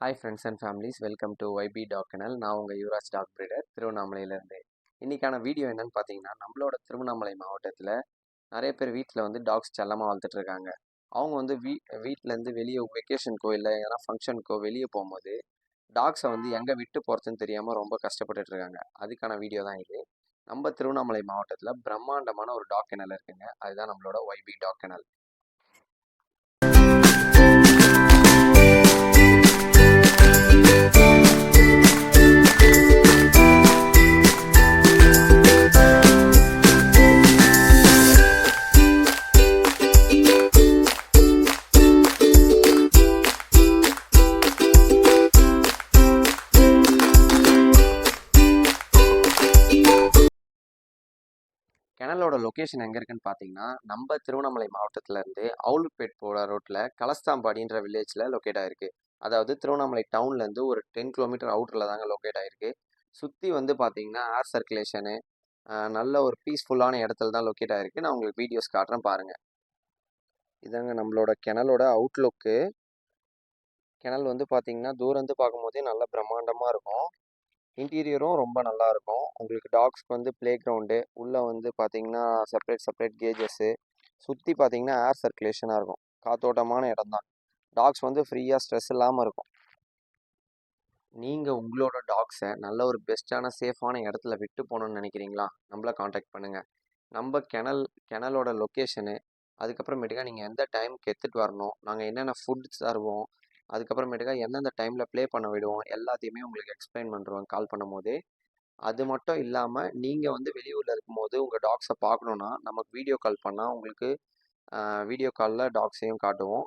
Hi friends and families, welcome to YB talk channel. நான் உங்கள் Yuvraj talk breeder, திருவண்ணாமலையிலேருந்து. இன்றைக்கான video என்னன்னு பார்த்தீங்கன்னா, நம்மளோட திருவண்ணாமலை மாவட்டத்தில் நிறைய பேர் வீட்டில் வந்து டாக்ஸ் செல்லமாக வளர்த்துட்டு இருக்காங்க. அவங்க வந்து வீட்டிலேருந்து வெளியே வெக்கேஷனுக்கோ இல்லை எதனா ஃபங்க்ஷனுக்கோ வெளியே போகும்போது டாக்ஸை வந்து எங்கே விட்டு போகிறதுன்னு தெரியாமல் ரொம்ப கஷ்டப்பட்டுட்டு இருக்காங்க. அதுக்கான வீடியோ தான் இது. நம்ம திருவண்ணாமலை மாவட்டத்தில் பிரம்மாண்டமான ஒரு டாக் கனல் இருக்குங்க. அதுதான் நம்மளோட YB டாக் கனல். கெனலோட லொக்கேஷன் எங்கே இருக்குன்னு பார்த்தீங்கன்னா, நம்ம திருவண்ணாமலை மாவட்டத்திலேருந்து அவுலுப்பேட் போகிற ரோட்டில் கலஸ்தாம்பாடின்ற வில்லேஜில் லொக்கேட் ஆகிருக்கு. அதாவது திருவண்ணாமலை டவுன்லேருந்து ஒரு 10 கிலோமீட்டர் அவுட்டரில் தாங்க லொக்கேட் ஆகிருக்கு. சுற்றி வந்து பார்த்தீங்கன்னா ஏர் சர்க்குலேஷனு நல்ல ஒரு பீஸ்ஃபுல்லான இடத்துல தான் லொக்கேட் ஆகிருக்கு. நான் உங்களுக்கு வீடியோஸ் காட்டுறேன் பாருங்கள். இதாங்க நம்மளோட கெனலோட அவுட்லுக்கு. கெனல் வந்து பார்த்தீங்கன்னா தூரம் வந்து பார்க்கும்போதே நல்லா பிரம்மாண்டமாக இருக்கும். இன்டீரியரும் ரொம்ப நல்லா இருக்கும். உங்களுக்கு டாக்ஸ்க்கு வந்து ப்ளே கிரவுண்டு, உள்ளே வந்து பார்த்தீங்கன்னா செப்பரேட் கேஜஸ்ஸு, சுற்றி பார்த்தீங்கன்னா ஏர் சர்க்குலேஷனாக இருக்கும். காத்தோட்டமான இடம் தான். டாக்ஸ் வந்து ஃப்ரீயாக ஸ்ட்ரெஸ் இல்லாமல் இருக்கும். நீங்கள் உங்களோட டாக்ஸை நல்ல ஒரு பெஸ்ட்டான சேஃபான இடத்துல விட்டு போகணுன்னு நினைக்கிறீங்களா? நம்மளை காண்டாக்ட் பண்ணுங்கள். நம்ம கெனலோட லொக்கேஷனு, அதுக்கப்புறமேட்டுக்கா நீங்கள் எந்த டைமுக்கு எடுத்துகிட்டு வரணும், நாங்கள் என்னென்ன ஃபுட்ஸ் தருவோம், அதுக்கப்புறமேட்டுக்கா எந்தெந்த டைமில் ப்ளே பண்ண விடுவோம், எல்லாத்தையுமே உங்களுக்கு எக்ஸ்பிளைன் பண்ணுறோம் கால் பண்ணும்போது. அது மட்டும் இல்லாமல் நீங்கள் வந்து வெளியூரில் இருக்கும்போது உங்கள் டாக்ஸை பார்க்கணுன்னா நமக்கு வீடியோ கால் பண்ணால் உங்களுக்கு வீடியோ காலில் டாக்ஸையும் காட்டுவோம்.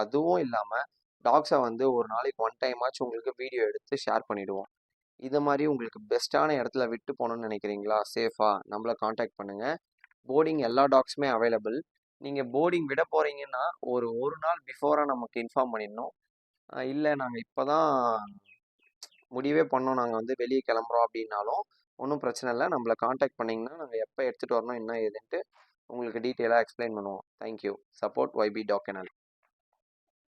அதுவும் இல்லாமல் டாக்ஸை வந்து ஒரு நாளைக்கு ஒன் டைம் ஆச்சும் உங்களுக்கு வீடியோ எடுத்து ஷேர் பண்ணிவிடுவோம். இது மாதிரி உங்களுக்கு பெஸ்ட்டான இடத்துல விட்டு போகணுன்னு நினைக்கிறீங்களா சேஃபாக? நம்மளை காண்டாக்ட் பண்ணுங்கள். போர்டிங் எல்லா டாக்ஸுமே அவைலபிள். நீங்கள் போர்டிங் விட போகிறீங்கன்னா ஒரு நாள் பிஃபோராக நமக்கு இன்ஃபார்ம் பண்ணிடணும். இல்லை நாங்கள் இப்போ தான் முடிவே பண்ணோம், நாங்கள் வந்து வெளியே கிளம்புறோம் அப்படின்னாலும் ஒன்றும் பிரச்சனை இல்லை. நம்மளை காண்டாக்ட் பண்ணிங்கன்னா நாங்கள் எப்போ எடுத்துகிட்டு வரணும் என்ன ஏதுன்ட்டு உங்களுக்கு டீட்டெயிலாக எக்ஸ்பிளைன் பண்ணுவோம். தேங்க்யூ. சப்போர்ட் YB டாக் கனல்.